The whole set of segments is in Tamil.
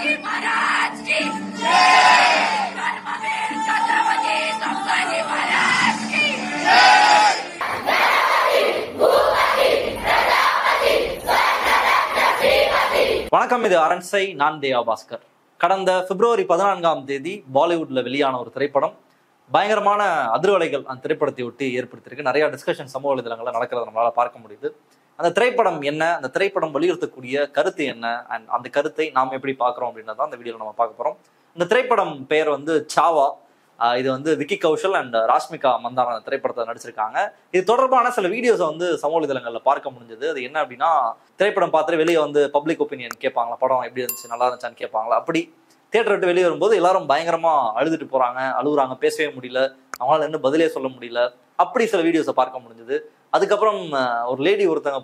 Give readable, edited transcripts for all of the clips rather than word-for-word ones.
संभाजी महाराज की जय। कर्मवीर छत्रपति संभाजी महाराज की जय। வணக்கம், இது அரண்சை. நான் தேவா பாஸ்கர். கடந்த பிப்ரவரி 14ஆம் தேதி பாலிவுட்ல வெளியான ஒரு திரைப்படம் பயங்கரமான அதிர்வலைகள் அந்த திரைப்படத்தை ஒட்டி ஏற்படுத்தியிருக்கு. நிறைய டிஸ்கஷன் சமூக வலைதளங்கள்ல நடக்கிறத நம்மளால பார்க்க முடியுது. அந்த திரைப்படம் என்ன, அந்த திரைப்படம் வலியுறுத்தக்கூடிய கருத்து என்ன, அண்ட் அந்த கருத்தை நாம் எப்படி பார்க்குறோம் அப்படின்றதான் அந்த வீடியோவில் நம்ம பார்க்க போறோம். இந்த திரைப்படம் பெயர் சாவா. இது விக்கி கௌஷல் அண்ட் ராஷ்மிகா மந்தானா அந்த திரைப்படத்தை நடிச்சிருக்காங்க. இது தொடர்பான சில வீடியோஸை சமூக வலைதளங்கள்ல பார்க்க முடிஞ்சது. அது என்ன அப்படின்னா, திரைப்படம் பார்த்துட்டு வெளியே பப்ளிக் ஒப்பீனியன் கேட்பாங்களா, படம் எப்படி இருந்துச்சு, நல்லா இருந்துச்சான்னு கேட்பாங்களா. அப்படி தியேட்டர் விட்டு வெளியே வரும்போது எல்லாரும் பயங்கரமா அழுதுட்டு போறாங்க, அழுகுறாங்க, பேசவே முடியல, அவங்களால இன்னும் பதிலே சொல்ல முடியல. அப்படி சில வீடியோஸை பார்க்க முடிஞ்சது. அதுக்கப்புறம் ஒரு லேடி ஒருத்தங்க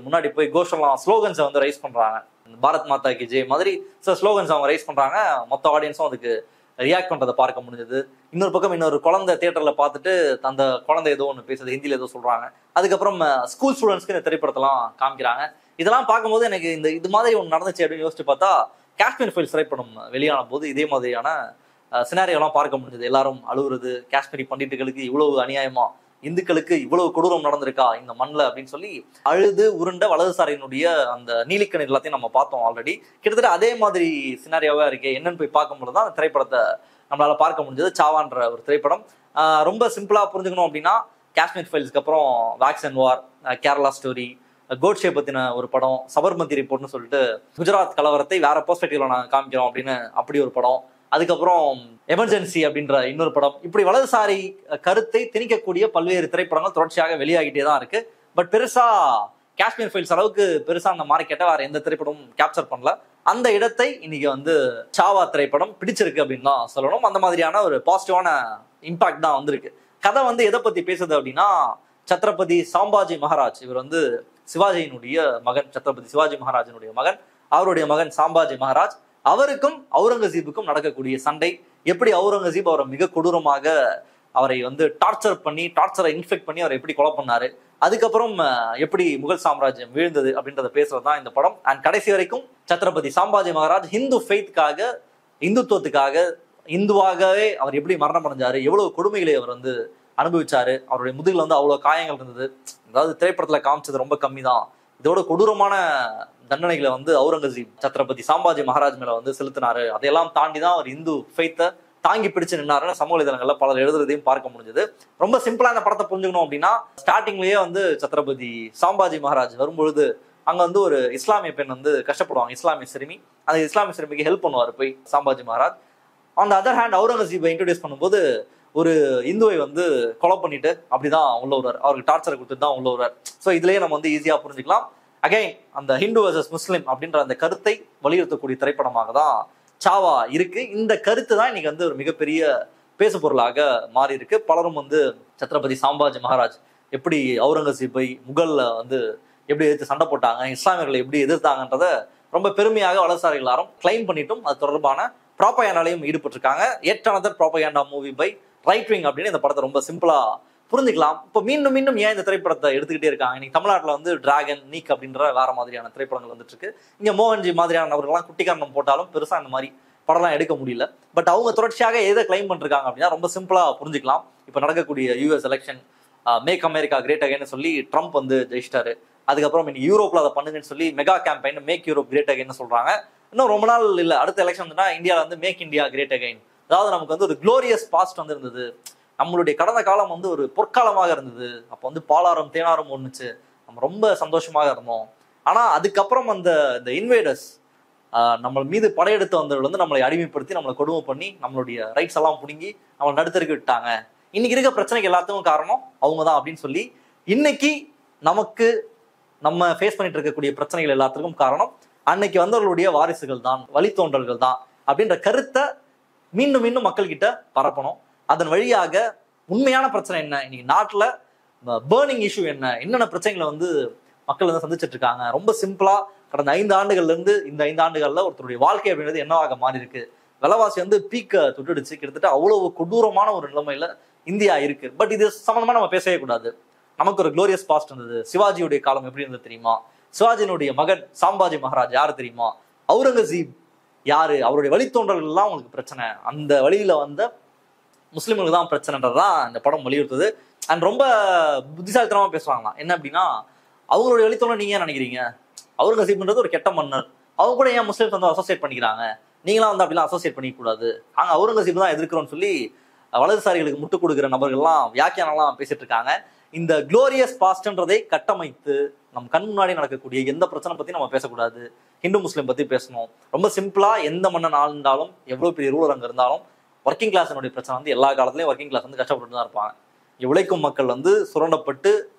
முன்னாடி போய் கோஷம்லாம் ஸ்லோகன்ஸை ரைஸ் பண்றாங்க. பாரத் மாதா கி ஜெய் மாதிரி சில ஸ்லோகன்ஸ் அவங்க ரைஸ் பண்றாங்க. மொத்த ஆடியன்ஸும் அதுக்கு ரியாக்ட் பண்றதை பார்க்க முடிஞ்சது. இன்னொரு பக்கம் இன்னொரு குழந்தை தியேட்டர்ல பார்த்துட்டு அந்த குழந்தை ஏதோ ஒன்று பேசுது, ஹிந்தியில ஏதோ சொல்றாங்க. அதுக்கப்புறம் ஸ்கூல் ஸ்டூடெண்ட்ஸ்க்கு இந்த திரைப்படத்தெல்லாம் காமிக்கிறாங்க. இதெல்லாம் பார்க்கும்போது எனக்கு இது மாதிரி ஒன்று நடந்துச்சு அப்படின்னு யோசிச்சு பார்த்தா, காஷ்மீர் ஃபைல்ஸ் திரைப்படம் வெளியான போது இதே மாதிரியான சினாரியோலாம் பார்க்க முடிஞ்சது. எல்லாரும் அழுகுறது, காஷ்மீரி பண்டிட்டுகளுக்கு இவ்வளவு அநியாயமா, இந்துக்களுக்கு இவ்வளவு கொடூரம் நடந்திருக்கா இந்த மண்ணில் அப்படின்னு சொல்லி அழுது உருண்ட வலதுசாரியினுடைய அந்த நீலிக்கணி எல்லாத்தையும் நம்ம பார்த்தோம் ஆல்ரெடி. கிட்டத்தட்ட அதே மாதிரி சினாரியாவா இருக்கே என்னன்னு போய் பார்க்கும்போது தான் அந்த திரைப்படத்தை நம்மளால பார்க்க முடிஞ்சது. சாவான்ற ஒரு திரைப்படம் ரொம்ப சிம்பிளா புரிஞ்சுக்கணும் அப்படின்னா, காஷ்மீர் ஃபைல்ஸ்க்கு அப்புறம் vax and war, Kerala story, Godse பத்தின ஒரு படம், சபர்மதி ரிப்போர்ட்னு சொல்லிட்டு குஜராத் கலவரத்தை வேற பெர்ஸ்பெக்டிவ்ல நாங்கள் காமிக்கிறோம் அப்படின்னு அப்படி ஒரு படம். அதுக்கப்புறம் எமர்ஜென்சி அப்படின்ற இன்னொரு படம். இப்படி வலதுசாரி கருத்தை திணிக்கக்கூடிய பல்வேறு திரைப்படங்கள் தொடர்ச்சியாக வெளியாகிட்டே தான் இருக்கு. பட் பெருசா காஷ்மீர் ஃபைல்ஸ் அளவுக்கு பெருசா அந்த மார்க்கெட்டை வேற எந்த திரைப்படமும் கேப்சர் பண்ணல. அந்த இடத்தை இன்னைக்கு சாவா திரைப்படம் பிடிச்சிருக்கு அப்படின்னு தான் சொல்லணும். அந்த மாதிரியான ஒரு பாசிட்டிவான இம்பாக்ட் தான் வந்திருக்கு. கதை எதை பத்தி பேசுது அப்படின்னா, சத்ரபதி சாம்பாஜி மகாராஜ், இவர் சிவாஜியினுடைய மகன், சத்ரபதி சிவாஜி மகாராஜினுடைய மகன். அவருடைய மகன் சாம்பாஜி மகாராஜ், அவருக்கும் அவுரங்கசீபுக்கும் நடக்கக்கூடிய சண்டை, எப்படி அவுரங்கசீப் அவரை மிக கொடூரமாக அவரை டார்ச்சரை இன்ஃபெக்ட் பண்ணி அவரை எப்படி கொலை பண்ணாரு, அதுக்கப்புறம் எப்படி முகல் சாம்ராஜ்யம் வீழ்ந்தது அப்படின்றத பேசுறதுதான் இந்த படம். அண்ட் கடைசி வரைக்கும் சத்ரபதி சாம்பாஜி மகாராஜ் ஹிந்து ஃபெய்த்துக்காக, இந்துத்துவத்துக்காக, இந்துவாகவே அவர் எப்படி மரணம் அடைஞ்சாரு, எவ்வளவு கொடுமைகளை அவர் அனுபவிச்சாரு, அவருடைய முதுகுல அவ்வளவு காயங்கள் இருந்தது. அதாவது திரைப்படத்துல காமிச்சது ரொம்ப கம்மி தான். இதோட கொடூரமான தண்டனைகளை அவுரங்கசீப் சத்ரபதி சாம்பாஜி மகாராஜ் மேல செலுத்தினாரு. அதையெல்லாம் தாண்டி தான் அவர் இந்து ஃபெய்த்தை தாங்கி பிடிச்சு நின்னாருன்னு சமூக வலைதளங்கள்ல பலர் எழுதுறதையும் பார்க்க முடிஞ்சது. ரொம்ப சிம்பிளா இந்த படத்தை புரிஞ்சுக்கணும் அப்படின்னா, ஸ்டார்டிங்லயே சத்ரபதி சாம்பாஜி மகாராஜ் வரும்பொழுது அங்க ஒரு இஸ்லாமிய பெண் கஷ்டப்படுவாங்க, இஸ்லாமிய சிறுமி. அந்த இஸ்லாமிய சிறுமிக்கு ஹெல்ப் பண்ணுவார் போய் Sambhaji Maharaj. On the other hand அவுரங்கசீப்பை இன்ட்ரோடியூஸ் பண்ணும்போது ஒரு இந்துவை கொலை பண்ணிட்டு அப்படிதான் உள்ள வருவார், அவருக்கு டார்ச்சரை கொடுத்துட்டு தான் உள்ள வருவார். ஸோ இதுலயே நம்ம ஈஸியா புரிஞ்சுக்கலாம். அகைன் அந்த ஹிந்து வர்சஸ் முஸ்லிம் அப்படின்ற அந்த கருத்தை வலியுறுத்தக்கூடிய திரைப்படமாக தான் சாவா இருக்கு. இந்த கருத்து தான் இன்னைக்கு ஒரு மிகப்பெரிய பேசு பொருளாக மாறி இருக்கு. பலரும் சத்ரபதி சாம்பாஜி மகாராஜ் எப்படி அவுரங்கசீப்பை முகல்ல எப்படி எதிர்த்து சண்டை போட்டாங்க, இஸ்லாமியர்களை எப்படி எதிர்த்தாங்கன்றத ரொம்ப பெருமையாக வலதுசாரி எல்லாரும் கிளைம் பண்ணிட்டும் அது தொடர்பான ப்ராபகேண்டாலையும் ஈடுபட்டிருக்காங்க. Yet another propaganda movie by right wing அப்படின்னு இந்த படத்தை ரொம்ப சிம்பிளா புரிஞ்சுக்கலாம். இப்போ மீண்டும் மீண்டும் ஏன் இந்த திரைப்படத்தை எடுத்துக்கிட்டே இருக்காங்க? இன்னைக்கு தமிழ்நாட்டில் டிராகன், நீக் அப்படின்ற வேற மாதிரியான திரைப்படங்கள் வந்துட்டு இருக்கு. இங்க மோகன்ஜி மாதிரியான நபர்கள்லாம் குட்டிக்காரணம் போட்டாலும் பெருசா இந்த மாதிரி படம்லாம் எடுக்க முடியல. பட் அவங்க தொடர்ச்சியாக எதை கிளைம் பண்ணிருக்காங்க அப்படின்னா ரொம்ப சிம்பிளா புரிஞ்சுக்கலாம். இப்போ நடக்கக்கூடிய US election, make America great அகைன்னு சொல்லி ட்ரம்ப் ஜெயிச்சிட்டாரு. அதுக்கப்புறம் இன்னைக்கு யூரோப்ல அதை பண்ணுங்கன்னு சொல்லி mega campaign make Europe great அகைன்னு சொல்றாங்க. இன்னும் ரொம்ப நாள் இல்லை, அடுத்த எலெக்ஷன் இந்தியாவில் மேக் இந்தியா கிரேட் அகைன். அதாவது நமக்கு ஒரு குளோரியஸ் பாஸ்ட் இருந்தது, நம்மளுடைய கடந்த காலம் ஒரு பொற்காலமாக இருந்தது. அப்போ பாலாரம் தேனாரம் ஒண்ணுச்சு, நம்ம ரொம்ப சந்தோஷமாக இருந்தோம். ஆனா அதுக்கப்புறம் இந்த இன்வேடர்ஸ் நம்ம மீது படையெடுத்து வந்தவர்கள் நம்மளை அடிமைப்படுத்தி, நம்மளை கொடுமை பண்ணி, நம்மளுடைய ரைட்ஸ் எல்லாம் பிடுங்கி நம்மளை நடுத்தருக்கு விட்டாங்க. இன்னைக்கு இருக்க பிரச்சனைக்கு எல்லாத்துக்கும் காரணம் அவங்க தான் அப்படின்னு சொல்லி, இன்னைக்கு நம்ம ஃபேஸ் பண்ணிட்டு இருக்கக்கூடிய பிரச்சனைகள் எல்லாத்துக்கும் காரணம் அன்னைக்கு வந்தவர்களுடைய வாரிசுகள் தான், வழித்தோன்றல்கள் தான் அப்படின்ற கருத்தை மீண்டும் மீண்டும் மக்கள் கிட்ட பரப்பணும். அதன் வழியாக உண்மையான பிரச்சனை என்ன, இன்னைக்கு நாட்டுல பேர்னிங் இஷ்யூ என்ன, என்னென்ன பிரச்சனைகளை மக்கள் சந்திச்சுட்டு இருக்காங்க. ரொம்ப சிம்பிளா கடந்த 5 ஆண்டுகள்ல இருந்து இந்த 5 ஆண்டுகள்ல ஒருத்தருடைய வாழ்க்கை அப்படின்றது என்னவாக மாறி இருக்கு. விலைவாசி பீக்க தொட்டுடுச்சு. கிட்டத்தட்ட அவ்வளவு கொடூரமான ஒரு நிலைமையில இந்தியா இருக்கு. பட் இது சம்பந்தமா நம்ம பேசவே கூடாது. நமக்கு ஒரு குளோரியஸ் பாஸ்ட் இருந்தது. சிவாஜியுடைய காலம் எப்படி இருந்தது தெரியுமா? சிவாஜியினுடைய மகன் சாம்பாஜி மகாராஜ் யாரு தெரியுமா? அவுரங்கசீப் யாரு, அவருடைய வழித்தோன்றல்கள் எல்லாம் உங்களுக்கு பிரச்சனை, அந்த வழியில வந்த முஸ்லிம்களுக்கு தான் பிரச்சனைன்றதுதான் இந்த படம் வலியுறுத்துது. அண்ட் ரொம்ப புத்திசாலித்தனமா பேசுவாங்களாம். என்ன அப்படின்னா, அவங்களுடைய வழித்தோன்றல் நீங்க ஏன் நினைக்கிறீங்க, அவுரங்கசீப்ன்றது ஒரு கெட்ட மன்னர், அவங்க கூட ஏன் முஸ்லிம்ஸ் வந்து அசோசியேட் பண்ணிக்கிறாங்க, நீங்களாம் வந்து அப்படிலாம் அசோசியேட் பண்ணிக்க கூடாது, நாங்க அவுரங்கசீப் தான் எதிர்க்கிறோம்னு சொல்லி வலதுசாரிகளுக்கு முட்டுக் கொடுக்குற நபர்கள்லாம் வியாக்கியானம்லாம் பேசிட்டு இருக்காங்க. இந்த குளோரியஸ் பாஸ்ட்ன்றதை கட்டமைத்து நம் கண் முன்னாடி நடக்கக்கூடிய எந்த பிரச்சனை பத்தி நம்ம பேசக்கூடாது, ஹிந்து முஸ்லீம் பத்தி பேசணும். ரொம்ப சிம்பிளா, எந்த மன்னன் ஆழ்ந்தாலும் எவ்வளவு பெரிய ரூலர் அங்க இருந்தாலும் ஒர்க்கிங் கிளாஸினுடைய பிரச்சனை வந்து எல்லா காலத்திலயும் ஒர்க்கிங் கிளாஸ் வந்து கஷ்டப்பட்டு தான் இருப்பாங்க. உழைக்கும் மக்கள் வந்து சுரண்டப்பட்டு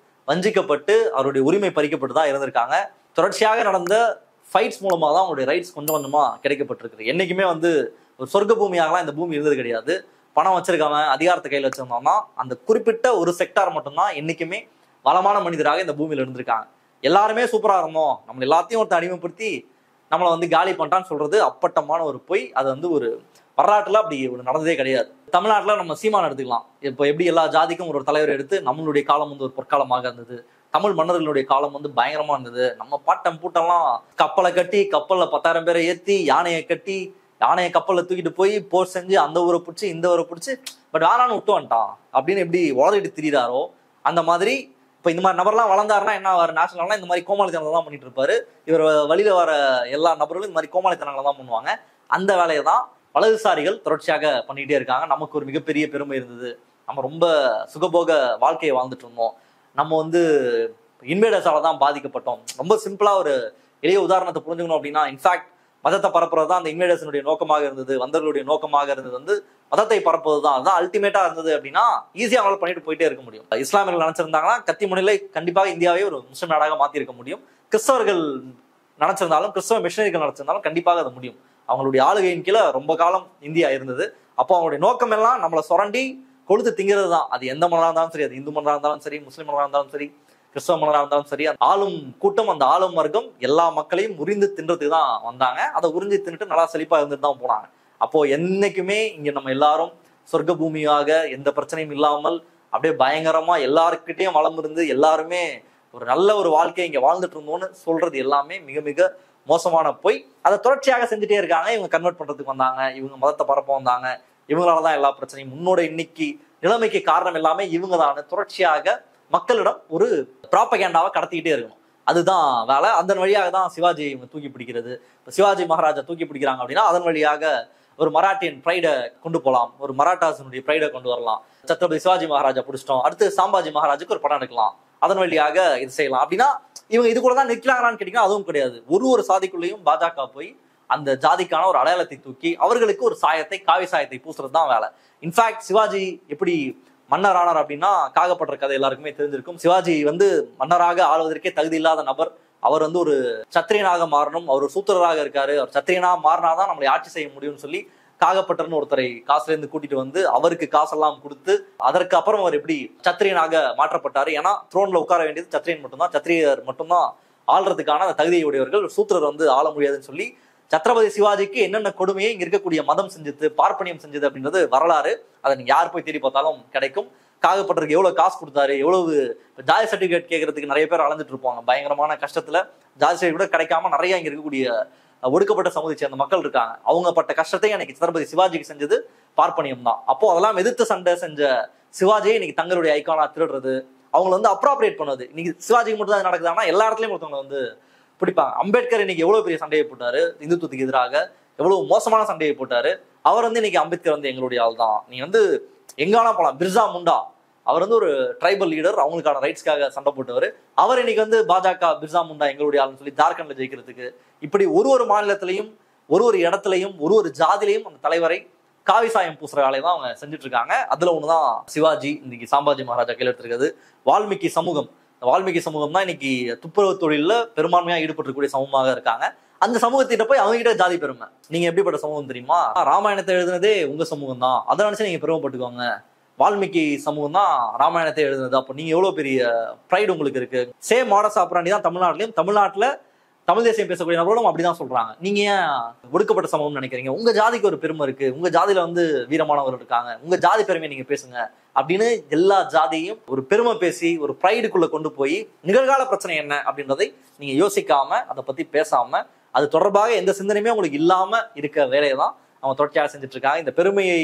வஞ்சிக்கப்பட்டு அவருடைய உரிமை பறிக்கப்பட்டு தான் இருந்திருக்காங்க. தொடர்ச்சியாக நடந்த ஃபைட்ஸ் மூலமா தான் அவங்களுடைய ரைட்ஸ் கொஞ்சம் கொஞ்சமா கிடைக்கப்பட்டிருக்கு. என்னைக்குமே வந்து ஒரு சொர்க்க பூமியாகலாம் இந்த பூமி இருந்தது கிடையாது. பணம் வச்சிருக்காம அதிகாரத்தை கையில் வச்சிருந்தோம்னா அந்த குறிப்பிட்ட ஒரு செக்டார் மட்டும்தான் என்னைக்குமே வளமான மனிதராக இந்த பூமியில இருந்திருக்காங்க. எல்லாருமே சூப்பரா இருந்தோம், நம்ம எல்லாத்தையும் ஒருத்தர் அடிமைப்படுத்தி நம்மளை வந்து காலி பண்ணிட்டான்னு சொல்றது அப்பட்டமான ஒரு பொய். அது வந்து ஒரு வரலாற்றுல அப்படி ஒரு நடந்ததே கிடையாது. தமிழ்நாட்டுல நம்ம சீமான் எடுத்துக்கலாம். இப்போ எப்படி எல்லா ஜாதிக்கும் ஒரு தலைவர் எடுத்து நம்மளுடைய காலம் வந்து ஒரு பொற்காலமாக இருந்தது, தமிழ் மன்னர்களுடைய காலம் வந்து பயங்கரமா இருந்தது. நம்ம பாட்டம் பூட்டெல்லாம் கப்பலை கட்டி கப்பல்ல 10,000 பேரை ஏத்தி யானையை கட்டி யானையை கப்பல்ல தூக்கிட்டு போய் போர் செஞ்சு அந்த ஊரை பிடிச்சி இந்த ஊரை பிடிச்சி பட் ஆனான்னு விட்டு வந்துட்டான் அப்படின்னு எப்படி உளறிட்டு திரியிறாரோ அந்த மாதிரி இப்போ இந்த மாதிரி நபர்லாம் வளர்ந்தாருன்னா என்ன ஆவார், நேஷனல்லாம் இந்த மாதிரி கோமாளித்தனங்களை தான் பண்ணிட்டு இருப்பாரு. இவர் வழியில வர எல்லா நபர்களும் இந்த மாதிரி கோமாளித்தனங்களை தான் பண்ணுவாங்க. அந்த வேலையை தான் வலதுசாரிகள் தொடர்ச்சியாக பண்ணிட்டே இருக்காங்க. நமக்கு ஒரு மிகப்பெரிய பெருமை இருந்தது, நம்ம ரொம்ப சுகபோக வாழ்க்கையை வாழ்ந்துட்டு இருந்தோம், நம்ம வந்து இன்வேடர்ஸால தான் பாதிக்கப்பட்டோம். ரொம்ப சிம்பிளா ஒரு எளிய உதாரணத்தை புரிஞ்சுக்கணும் அப்படின்னா, இன்ஃபேக்ட் மதத்தை பரப்புறது தான் அந்த இன்வேடர்ஸனுடைய நோக்கமாக இருந்தது, வந்தர்களுடைய நோக்கமாக இருந்தது வந்து மதத்தை பரப்புவது தான். அதுதான் அல்டிமேட்டா இருந்தது அப்படின்னா ஈஸியா அவங்களால பண்ணிட்டு போயிட்டே இருக்க முடியும். இஸ்லாமியர்கள் நினைச்சிருந்தாங்கன்னா கத்தி முன்னிலை கண்டிப்பாக இந்தியாவே ஒரு முஸ்லிம் நாடாக மாத்தி இருக்க முடியும். கிறிஸ்தவர்கள் நினைச்சிருந்தாலும், கிறிஸ்தவ மிஷனரிகள் நினைச்சிருந்தாலும் கண்டிப்பாக அது முடியும். அவங்களுடைய ஆளுகையின் கீழே ரொம்ப காலம் இந்தியா இருந்தது. அப்போ அவங்களுடைய நோக்கம் எல்லாம் நம்மளை சுரண்டி கொழுத்து திங்கிறது தான். அது எந்த மன்னராக இருந்தாலும் சரி, அது இந்து மன்னராக இருந்தாலும் சரி, முஸ்லிம் மன்னராக இருந்தாலும் சரி, கிறிஸ்தவ மன்னராக இருந்தாலும் சரி, அந்த ஆளும் கூட்டம் அந்த ஆளும் வர்க்கம் எல்லா மக்களையும் உறிந்து தின்றதுக்கு தான் வந்தாங்க. அதை உறிஞ்சி தின்னுட்டு நல்லா செழிப்பா இருந்துட்டு தான் போனாங்க. அப்போ என்னைக்குமே இங்க நம்ம எல்லாரும் சொர்க்க பூமியாக எந்த பிரச்சனையும் இல்லாமல் அப்படியே பயங்கரமா எல்லாருக்கிட்டையும் வளம் இருந்து எல்லாருமே ஒரு நல்ல ஒரு வாழ்க்கையை இங்க வாழ்ந்துட்டு இருந்தோம்னு சொல்றது எல்லாமே மிக மிக மோசமான போய். அதை தொடர்ச்சியாக செஞ்சுட்டே இருக்காங்க. இவங்க கன்வெர்ட் பண்றதுக்கு வந்தாங்க, இவங்க மதத்தை பரப்ப வந்தாங்க, இவங்களாலதான் எல்லா பிரச்சனையும், முன்னோட இன்னைக்கு நிலைமைக்கு காரணம் எல்லாமே இவங்க தான் தொடர்ச்சியாக மக்களிடம் ஒரு ப்ராப்பகேண்டாவை கடத்திக்கிட்டே இருக்கணும். அதுதான் வேலை. அதன் வழியாக தான் சிவாஜி இவங்க தூக்கி பிடிக்கிறது. இப்போ சிவாஜி மகாராஜா தூக்கி பிடிக்கிறாங்க அப்படின்னா அதன் வழியாக ஒரு மராட்டியன் ப்ரைடை கொண்டு போகலாம், ஒரு மராட்டாஸினுடைய ப்ரைடை கொண்டு வரலாம். சத்ரபதி சிவாஜி மகாராஜா பிடிச்சிட்டோம், அடுத்து சாம்பாஜி மகாராஜுக்கு ஒரு படம் எடுக்கலாம், அதன் வழியாக இது செய்யலாம். அப்படின்னா இவங்க இது கூட தான் நிற்கிறாங்களான்னு கேட்டீங்கன்னா அதுவும் கிடையாது. ஒரு சாதிக்குள்ளேயும் பாஜக போய் அந்த ஜாதிக்கான ஒரு அடையாளத்தை தூக்கி அவர்களுக்கு ஒரு சாயத்தை, காவி சாயத்தை பூசுறது தான் வேலை. இன்ஃபேக்ட் சிவாஜி எப்படி மன்னர் ஆனார் அப்படின்னா காகப்படுற கதை எல்லாருக்குமே தெரிஞ்சிருக்கும். சிவாஜி வந்து மன்னராக ஆளுவதற்கே தகுதி இல்லாத நபர். அவர் வந்து ஒரு சத்திரியனாக மாறணும், அவர் ஒரு சூத்திரராக இருக்காரு, அவர் சத்திரியனாக மாறினாதான் நம்மளை ஆட்சி செய்ய முடியும்னு சொல்லி காகப்பட்டர்னு ஒருத்தரை காசுல இருந்து கூட்டிட்டு வந்து அவருக்கு காசெல்லாம் கொடுத்து அதற்கு அப்புறம் அவர் எப்படி சத்திரியனாக மாற்றப்பட்டாரு. ஏன்னா த்ரோன்ல உட்கார வேண்டியது சத்திரியன் மட்டும்தான், சத்திரியர் மட்டும்தான் ஆள்றதுக்கான அந்த தகுதியை உடையவர்கள், சூத்திரர் வந்து ஆள முடியாதுன்னு சொல்லி சத்ரபதி சிவாஜிக்கு என்னென்ன கொடுமையை இங்க இருக்கக்கூடிய மதம் செஞ்சது, பார்ப்பனியம் செஞ்சது அப்படின்றது வரலாறு. அதை நீங்க யார் போய் தேடி பார்த்தாலும் கிடைக்கும். காகப்பட்டருக்கு எவ்வளவு காசு கொடுத்தாரு, எவ்வளவு ஜாதி சர்டிபிகேட் கேட்கறதுக்கு நிறைய பேர் அலைஞ்சிட்டு இருப்பாங்க. பயங்கரமான கஷ்டத்துல ஜாதி சர்டிபிகேட் கிடைக்காம நிறைய இங்க இருக்கக்கூடிய ஒடுக்கப்பட்ட சமூகத்தை சேர்ந்த மக்கள் இருக்காங்க. அவங்க பட்ட கஷ்டத்தை எனக்கு சத்ரபதி சிவாஜிக்கு செஞ்சது பார்ப்பனியம் தான். அப்போ அதெல்லாம் எதிர்த்து சண்டை செஞ்ச சிவாஜியை இன்னைக்கு தங்களுடைய ஐக்கானா திருடுறது, அவங்களை வந்து அப்ராப்ரியேட் பண்ணுவது. இன்னைக்கு சிவாஜிக்கு மட்டும் தான் நடக்குதுன்னா எல்லா இடத்துலயும் ஒருத்தவங்க வந்து பிடிப்பாங்க. அம்பேத்கர் இன்னைக்கு எவ்வளவு பெரிய சண்டையை போட்டாரு, இந்துத்துவத்துக்கு எதிராக எவ்வளவு மோசமான சண்டையை போட்டாரு. அவர் வந்து இன்னைக்கு அம்பேத்கர் வந்து எங்களுடைய ஆள் தான், நீ வந்து எங்கானா போலாம். பிர்சா முண்டா அவர் வந்து ஒரு ட்ரைபல் லீடர், அவங்களுக்கான ரைட்ஸ்க்காக சண்டை போட்டவர். அவர் இன்னைக்கு வந்து பாஜக பிர்சா முண்டா எங்களுடைய ஆள்னு சொல்லி ஜார்க்கண்ட்ல ஜெயிக்கிறதுக்கு இப்படி ஒரு மாநிலத்திலையும் ஒரு இடத்துலையும் ஒரு ஜாதிலையும் அந்த தலைவரை காவி சாயம் பூசுற வேலையை தான் அவங்க செஞ்சுட்டு இருக்காங்க. அதுல ஒண்ணுதான் சிவாஜி இன்னைக்கு சாம்பாஜி மகாராஜா கையில் எடுத்திருக்கிறது. வால்மீகி சமூகம், வால்மீகி சமூகம் தான் இன்னைக்கு துப்புரவு தொழில பெரும்பான்மையா ஈடுபட்டுக்கூடிய சமூகமாக இருக்காங்க. அந்த சமூகத்திட்ட போய் அவங்க கிட்ட ஜாதி பெருமை, நீங்க எப்படிப்பட்ட சமூகம் தெரியுமா, ராமாயணத்தை எழுதுனதே உங்க சமூகம் தான், அதை நினைச்சு நீங்க பெருமைப்பட்டுக்கோங்க. வால்மீகி சமூகம் தான் ராமாயணத்தை எழுதுனது, அப்போ நீங்க எவ்வளவு பெரிய ப்ரைடு உங்களுக்கு இருக்கு. சேம் மாடஸ் ஆப்ராண்டி தான் தமிழ்நாட்டிலையும். தமிழ்நாட்டுல தமிழ் தேசியம் பேசக்கூடிய நபர்களும் அப்படிதான் சொல்றாங்க. நீங்க ஏன் ஒடுக்கப்பட்ட சமூகம் நினைக்கிறீங்க, உங்க ஜாதிக்கு ஒரு பெருமை இருக்கு, உங்க ஜாதியில வந்து வீரமானவர்கள் இருக்காங்க, உங்க ஜாதி பெருமையை நீங்க பேசுங்க அப்படின்னு எல்லா ஜாதியையும் ஒரு பெருமை பேசி ஒரு ப்ரைடுக்குள்ள கொண்டு போய் நிகழ்கால பிரச்சனை என்ன அப்படின்றதை நீங்க யோசிக்காம அதை பத்தி பேசாம அது தொடர்பாக எந்த சிந்தனையுமே உங்களுக்கு இல்லாம இருக்க வேலையை தான் அவங்க தொடர்ச்சியாக செஞ்சுட்டு இருக்காங்க. இந்த பெருமையை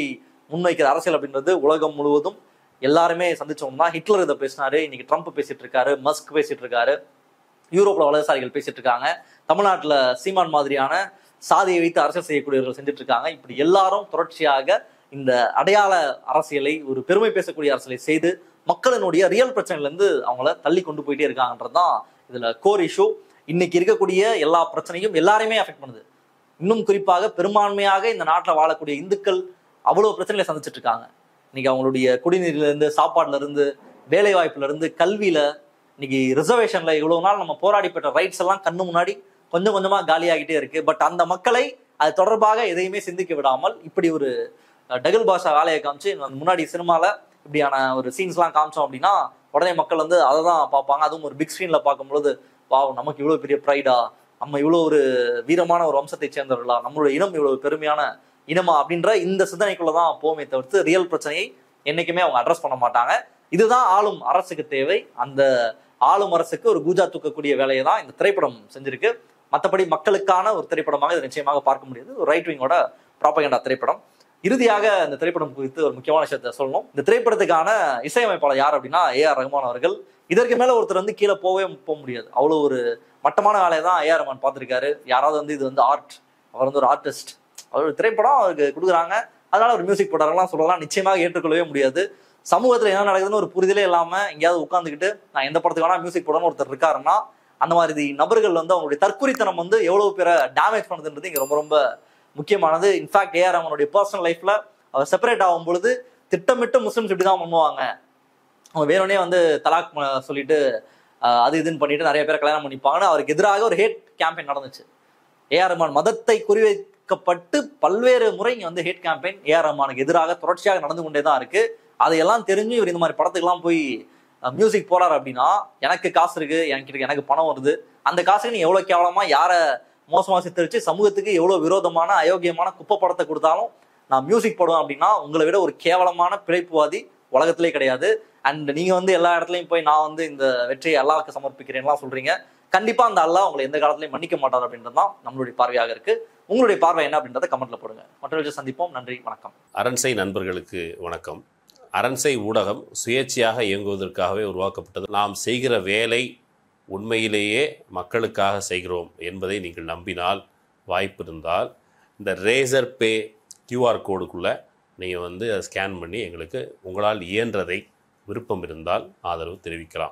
முன்வைக்கிற அரசியல் அப்படின்றது உலகம் முழுவதும் எல்லாருமே சந்திச்சோம்னா, ஹிட்லர் இதை பேசினாரு, இன்னைக்கு ட்ரம்ப் பேசிட்டு இருக்காரு, மஸ்க் பேசிட்டு இருக்காரு, யூரோப்ல வலதுசாரிகள் பேசிட்டு இருக்காங்க, தமிழ்நாட்டுல சீமான் மாதிரியான சாதியை வைத்து அரசியல் செய்யக்கூடியவர்கள் செஞ்சுட்டு இருக்காங்க. இப்படி எல்லாரும் தொடர்ச்சியாக இந்த அடையாள அரசியலை, ஒரு பெருமை பேசக்கூடிய அரசியலை செய்து மக்களினுடைய ரியல் பிரச்சனைல இருந்து அவங்கள தள்ளி கொண்டு போயிட்டே இருக்காங்கன்றதுதான் இதுல கோர் இஷ்யூ. இன்னைக்கு இருக்கக்கூடிய எல்லா பிரச்சனையும் எல்லாரையுமே அஃபெக்ட் பண்ணுது. இன்னும் குறிப்பாக பெரும்பான்மையாக இந்த நாட்டில் வாழக்கூடிய இந்துக்கள் அவ்வளவு பிரச்சனைகளை சந்திச்சுட்டு இருக்காங்க. இன்னைக்கு அவங்களுடைய குடிநீர்ல இருந்து, சாப்பாடுல இருந்து, வேலை வாய்ப்புல இருந்து, கல்வியில, இன்னைக்கு ரிசர்வேஷன்ல இவ்வளவு நாள் நம்ம போராடி பெற்ற ரைட்ஸ் எல்லாம் கண்ணு முன்னாடி கொஞ்சம் கொஞ்சமா காலியாகிட்டே இருக்கு. பட் அந்த மக்களை அது தொடர்பாக எதையுமே சிந்திக்க விடாமல் இப்படி ஒரு டகுல் பாஷா வேலையை காமிச்சு, முன்னாடி சினிமால இப்படியான ஒரு சீன்ஸ்லாம் காமிச்சோம் அப்படின்னா உடனே மக்கள் வந்து அதை தான் பார்ப்பாங்க. அதுவும் ஒரு பிக் ஸ்க்ரீன்ல பார்க்கும்பொழுது, வாவ், நமக்கு இவ்வளவு பெரிய ப்ரைடா, நம்ம இவ்வளவு ஒரு வீரமான ஒரு வம்சத்தை சேர்ந்தவர்களா, நம்மளுடைய இனம் இவ்வளவு பெருமையான இனமா அப்படின்ற இந்த சிந்தனைக்குள்ளதான் போமே தவிர்த்து ரியல் பிரச்சனையை என்னைக்குமே அவங்க அட்ரஸ் பண்ண மாட்டாங்க. இதுதான் ஆளும் அரசுக்கு தேவை. அந்த ஆளும் அரசுக்கு ஒரு கூஜா தூக்கக்கூடிய வேலையை தான் இந்த திரைப்படம் செஞ்சிருக்கு. மற்றபடி மக்களுக்கான ஒரு திரைப்படமாக இதை நிச்சயமாக பார்க்க முடியாது. ஒரு ரைட் விங்கோட ப்ராபகண்டா திரைப்படம். இறுதியாக இந்த திரைப்படம் குறித்து ஒரு முக்கியமான விஷயத்த சொல்லணும். இந்த திரைப்படத்துக்கான இசையமைப்பாளர் யார் அப்படின்னா ஏ.ஆர். ரஹ்மான் அவர்கள். இதற்கு மேல ஒருத்தர் வந்து கீழே போக முடியாது. அவ்வளோ ஒரு மட்டமான வேலையை தான் ஏ.ஆர். ரஹ்மான் பார்த்துருக்காரு. யாராவது வந்து இது வந்து ஆர்ட், அவர் வந்து ஒரு ஆர்டிஸ்ட், அவர் திரைப்படம் அவருக்கு கொடுக்குறாங்க, அதனால ஒரு மியூசிக் போடுறாங்கலாம் சொல்லலாம், நிச்சயமாக ஏற்றுக்கொள்ளவே முடியாது. சமூகத்துல என்ன நடக்குதுன்னு ஒரு புரிதலே இல்லாம எங்கேயாவது உட்காந்துக்கிட்டு நான் எந்த படத்துக்கு வேணா மியூசிக் போடணும்னு ஒருத்தர் இருக்காருன்னா, அந்த மாதிரி நபர்கள் வந்து அவங்களுடைய தற்குறித்தனம் வந்து எவ்வளவு பேரை டேமேஜ் பண்ணுதுன்றது இங்க ரொம்ப ரொம்ப முக்கியமானது. இன்ஃபேக்ட் ஏஆர் அவங்களுடைய பர்சனல் லைஃப்ல அவர் செப்பரேட் ஆகும் பொழுது திட்டமிட்டு முஸ்லிம்ஸ் இப்படிதான் பண்ணுவாங்க, அவங்க வேணும்னே வந்து தலாக் சொல்லிட்டு அது இதுன்னு பண்ணிட்டு நிறைய பேரை கல்யாணம் பண்ணிப்பாங்கன்னு அவருக்கு எதிராக ஒரு ஹேட் கேம்பெயின் நடந்துச்சு. ஏஆர் ரஹ்மான் மதத்தை குறிவைக்கப்பட்டு பல்வேறு முறை இங்க வந்து ஹேட் கேம்பெயின் ஏஆர் ரஹ்மானுக்கு எதிராக தொடர்ச்சியாக நடந்து கொண்டே தான் இருக்கு. அதையெல்லாம் தெரிஞ்சு இவர் இந்த மாதிரி படத்துக்கெல்லாம் போய் மியூசிக் போறாரு அப்படின்னா, எனக்கு காசு இருக்கு, எனக்கு பணம் வருது, அந்த காசுக்கு நீ எவ்வளவு கேவலமா யாரை மோசமா சித்தரிச்சு சமூகத்துக்கு எவ்வளவு விரோதமான அயோக்கியமான குப்பை படத்தை கொடுத்தாலும் நான் மியூசிக் போடுவேன் அப்படின்னா, உங்களை விட ஒரு கேவலமான பிழைப்புவாதி உலகத்திலே கிடையாது. அண்ட் நீங்க வந்து எல்லா இடத்துலயும் போய் நான் வந்து இந்த வெற்றியை அல்லாஹ்வுக்கு சமர்ப்பிக்கிறேன்லாம் சொல்றீங்க. கண்டிப்பா அந்த அல்லாஹ் உங்களை எந்த காலத்திலையும் மன்னிக்க மாட்டார் அப்படின்றதுதான் நம்மளுடைய பார்வையாக இருக்கு. உங்களுடைய பார்வை என்ன அப்படின்றத கமெண்ட்ல போடுங்க. மற்றவர்கள் சந்திப்போம். நன்றி, வணக்கம். அரண்சை நண்பர்களுக்கு வணக்கம். அரண்சை ஊடகம் சுயேட்சையாக இயங்குவதற்காகவே உருவாக்கப்பட்டது. நாம் செய்கிற வேலை உண்மையிலேயே மக்களுக்காக செய்கிறோம் என்பதை நீங்கள் நம்பினால், வாய்ப்பு இருந்தால் இந்த ரேசர் பே கியூஆர் கோடுக்குள்ளே நீங்கள் வந்து அதை ஸ்கேன் பண்ணி எங்களுக்கு உங்களால் இயன்றதை, விருப்பம் இருந்தால் ஆதரவு தெரிவிக்கலாம்.